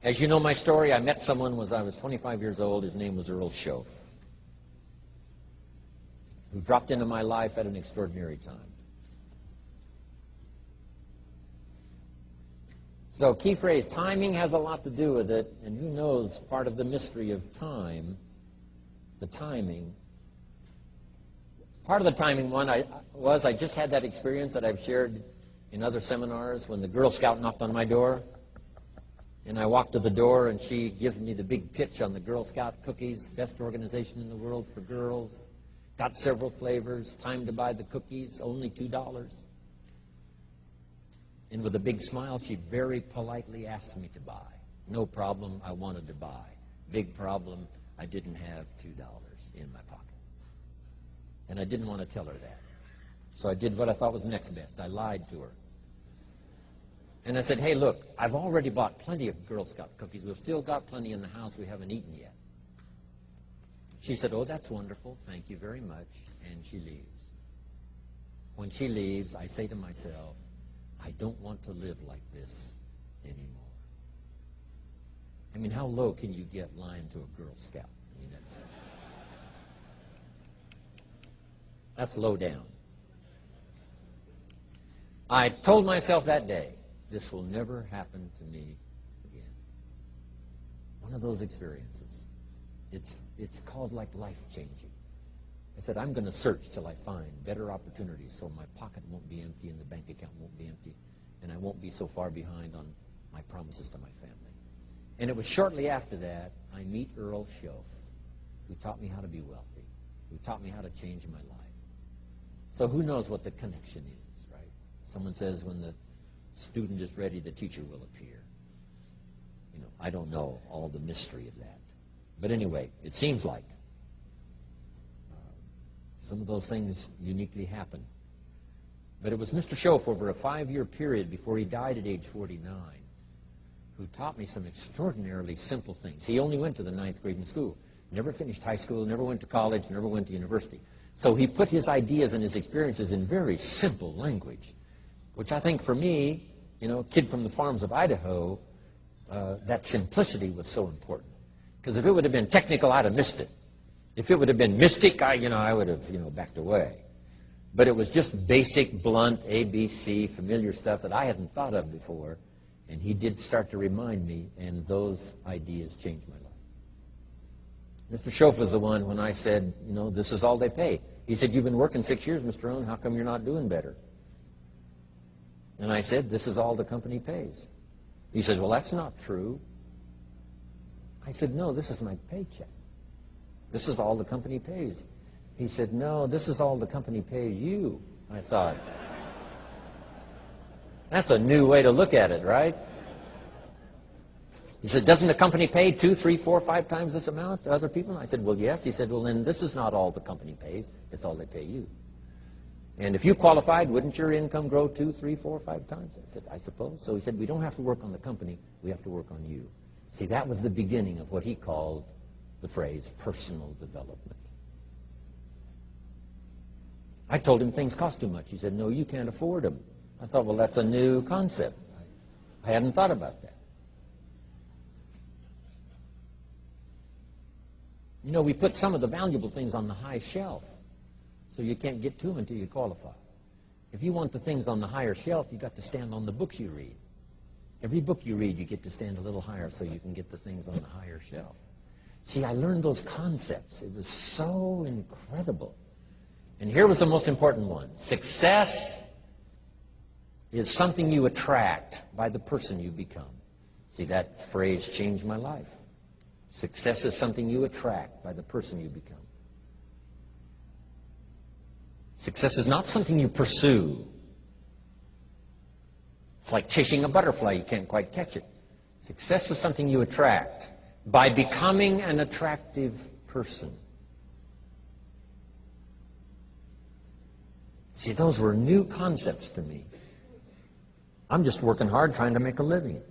As you know my story, I met someone when I was 25 years old. His name was Earl Schoaf, who dropped into my life at an extraordinary time. So key phrase, timing has a lot to do with it, and who knows part of the mystery of time, the timing. Part of the timing one I just had that experience that I've shared in other seminars when the Girl Scout knocked on my door. And I walked to the door, and she gives me the big pitch on the Girl Scout cookies, best organization in the world for girls. Got several flavors, time to buy the cookies, only $2. And with a big smile, she very politely asked me to buy. No problem, I wanted to buy. Big problem, I didn't have $2 in my pocket. And I didn't want to tell her that. So I did what I thought was next best. I lied to her. And I said, hey, look, I've already bought plenty of Girl Scout cookies. We've still got plenty in the house we haven't eaten yet. She said, oh, that's wonderful. Thank you very much. And she leaves. When she leaves, I say to myself, I don't want to live like this anymore. I mean, how low can you get lying to a Girl Scout? I mean, that's low down. I told myself that day, this will never happen to me again. One of those experiences. It's called like life-changing. I said, I'm going to search till I find better opportunities so my pocket won't be empty and the bank account won't be empty, and I won't be so far behind on my promises to my family. And it was shortly after that I meet Earl Schoaf, who taught me how to be wealthy, who taught me how to change my life. So who knows what the connection is, right? Someone says when the student is ready, the teacher will appear. You know, I don't know all the mystery of that. But anyway, it seems like some of those things uniquely happen. But it was Mr. Schoaf over a 5-year period before he died at age 49 who taught me some extraordinarily simple things. He only went to the 9th grade in school, never finished high school, never went to college, never went to university. So he put his ideas and his experiences in very simple language, which I think for me, you know, kid from the farms of Idaho, that simplicity was so important. Because if it would have been technical, I'd have missed it. If it would have been mystic, I would have, backed away. But it was just basic, blunt, ABC, familiar stuff that I hadn't thought of before. And he did start to remind me, and those ideas changed my life. Mr. Schoaf was the one when I said, this is all they pay. He said, you've been working 6 years, Mr. Rohn, how come you're not doing better? And I said, this is all the company pays. He says, well, that's not true. I said, no, this is my paycheck. This is all the company pays. He said, no, this is all the company pays you. I thought, that's a new way to look at it, right? He said, doesn't the company pay 2, 3, 4, 5 times this amount to other people? I said, well, yes. He said, well, then this is not all the company pays. It's all they pay you. And if you qualified, wouldn't your income grow 2, 3, 4, 5 times? I said, I suppose. So he said, we don't have to work on the company. We have to work on you. See, that was the beginning of what he called the phrase personal development. I told him things cost too much. He said, no, you can't afford them. I thought, well, that's a new concept. I hadn't thought about that. We put some of the valuable things on the high shelf, so you can't get to them until you qualify. If you want the things on the higher shelf, you've got to stand on the books you read. Every book you read, you get to stand a little higher so you can get the things on the higher shelf. See, I learned those concepts. It was so incredible. And here was the most important one. Success is something you attract by the person you become. See, that phrase changed my life. Success is something you attract by the person you become. Success is not something you pursue. It's like chasing a butterfly. You can't quite catch it. Success is something you attract by becoming an attractive person. See, those were new concepts to me. I'm just working hard trying to make a living.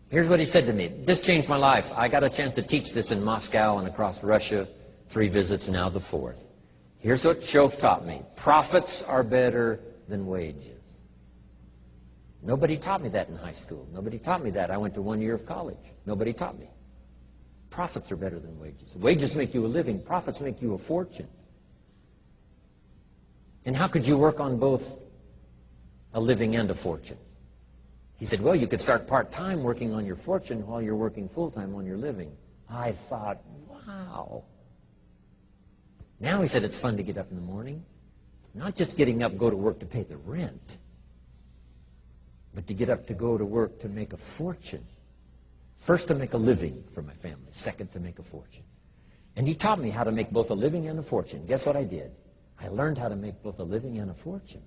Here's what he said to me. This changed my life. I got a chance to teach this in Moscow and across Russia. 3 visits, now the 4th. Here's what Schoaf taught me. Profits are better than wages. Nobody taught me that in high school. Nobody taught me that. I went to 1 year of college. Nobody taught me. Profits are better than wages. Wages make you a living. Profits make you a fortune. And how could you work on both a living and a fortune? He said, well, you could start part-time working on your fortune while you're working full-time on your living. I thought, wow. Now, he said, it's fun to get up in the morning. Not just getting up, go to work to pay the rent, but to get up to go to work to make a fortune. First, to make a living for my family. Second, to make a fortune. And he taught me how to make both a living and a fortune. Guess what I did? I learned how to make both a living and a fortune.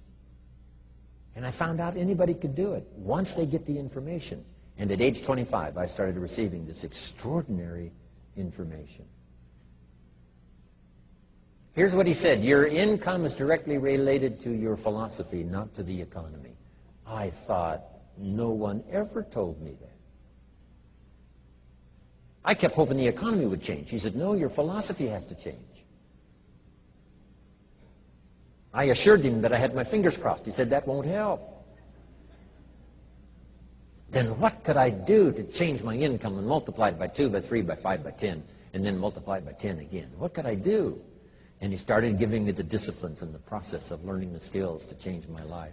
And I found out anybody could do it once they get the information. And at age 25, I started receiving this extraordinary information. Here's what he said. Your income is directly related to your philosophy, not to the economy. I thought, no one ever told me that. I kept hoping the economy would change. He said, no, your philosophy has to change. I assured him that I had my fingers crossed. He said, that won't help. Then what could I do to change my income and multiply it by 2, by 3, by 5, by 10, and then multiply it by 10 again? What could I do? And he started giving me the disciplines and the process of learning the skills to change my life.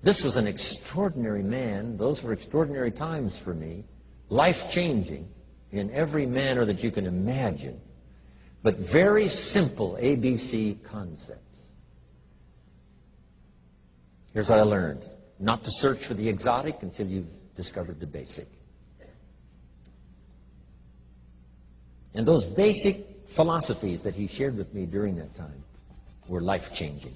This was an extraordinary man. Those were extraordinary times for me, life-changing in every manner that you can imagine, but very simple ABC concepts. Here's what I learned. Not to search for the exotic until you've discovered the basic. And those basic philosophies that he shared with me during that time were life-changing.